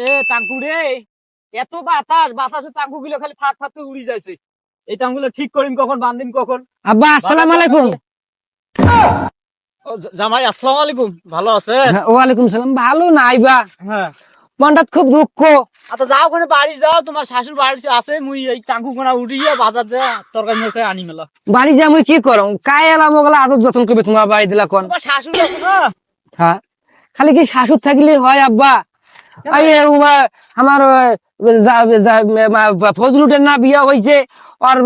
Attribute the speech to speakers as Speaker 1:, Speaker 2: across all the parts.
Speaker 1: এ টাঙ্কু রে, এত বাতাস, বাতাসে টাঙ্কু গুলো খালি ফাট ফাট করে উড়ি যাচ্ছে। এই টাঙ্গুলো ঠিক করিম কখন, বান্ধিম কখন?
Speaker 2: আব্বা আসসালামু আলাইকুম।
Speaker 1: জামাই আসসালামু আলাইকুম, ভালো আছেন?
Speaker 2: হ্যাঁ, ওয়ালাইকুম সালাম। ভালো নাই বা,
Speaker 1: হ্যাঁ।
Speaker 2: মনটা খুব দুঃখ।
Speaker 1: আচ্ছা যাও, ওখানে বাড়ি যাও, তোমার শাশুর বাড়ি আছে, মুই এই টাঙ্কু কোনা উঠিয়ে বাজার যা তরকারি মরকারি আনি মেলা।
Speaker 2: বাড়ি যা মুই কি করম, কায় এলাম ওগুলা আদর যত্ন করবে তোমার বাড়ি দিলা কোন?
Speaker 1: তোমার শাশুড়ি আছে না?
Speaker 2: হ্যাঁ, খালি কি শাশুর থাকলে হয় আব্বা? এই আমার ফজলুটের না বিয়ে হয়েছে, আর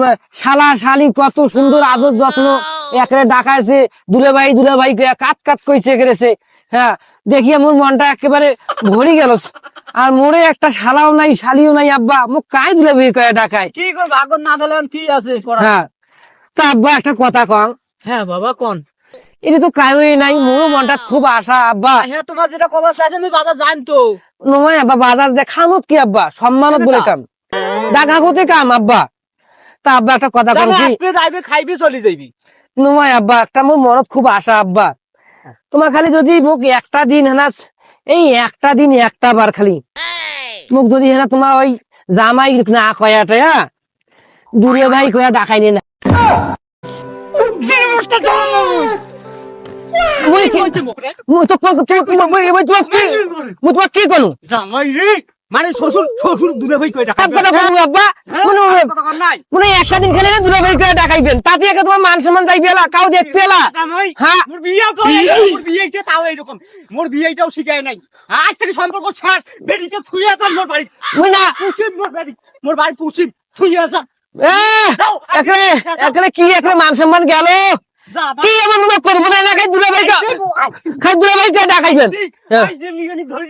Speaker 2: শালা শালি কত সুন্দর আদর যত্ন একরে ডাকাইছে, দুলে ভাই কাত কাত কইছে গেছে। হ্যাঁ, দেখি আমার মনটা একেবারে ভরে গেল। আর মোরে একটা শালাও নাই শালিও নাই আব্বা, মুখ কায় দুলে ভাই কয়ে ডাকায়।
Speaker 1: কি করে ভাগন না দিলেন, কি আছে করা?
Speaker 2: হ্যাঁ, তা আব্বা একটা কথা কন।
Speaker 1: হ্যাঁ বাবা কোন?
Speaker 2: এটা তো কায়ই নাই, মোরও মনটা খুব আশা আব্বা।
Speaker 1: হ্যাঁ, তোমার যেটা খবর চাইছে আমি বাজার জানতো।
Speaker 2: নয় আব্বা, বাজার যে খামত কি আব্বা, সম্মানত বলে কাম, ডাকা হতে কাম আব্বা। তা আব্বা একটা কথা কন কি?
Speaker 1: আসবে যাইবে খাইবে চলে যাইবি।
Speaker 2: নয় আব্বা, একটা মোর মনত খুব আশা আব্বা। তোমার খালি যদি মোক একটা দিন হেনা, এই একটা দিন একটা বার খালি মোক যদি হেনা তোমার ওই জামাই না কয়াটা দুলে ভাই কয়া ডাকাই নে না। মুই কি করু
Speaker 1: জামাই রে, মানে শ্বশুর শ্বশুর দূরে ভাই কই টাকা
Speaker 2: আব্বা? মনে একটা দিন খেলে দুলে ভাই কয়া ডাকাইবেন, তাতে একে তোমার মান সম্মান যাইবে এলা, কাউ দেখবে এলা।
Speaker 1: জামাই
Speaker 2: হ্যাঁ,
Speaker 1: মোর বিয়ে তো মোর বিয়েটা তাও এরকম, মোর বিয়েটাও শিখায় নাই। আজ থেকে সম্পর্ক ছাড়, বেরিতে থুইয়া যান মোর বাড়ি।
Speaker 2: মুই না
Speaker 1: পুছিম মোর বাড়ি পুছিম থুইয়া যান।
Speaker 2: একরে কি একরে মান সম্মান গেল, কি এমন মনে করবো না, খাই দুলে ভাই ডাকাইবেন।
Speaker 1: ধরে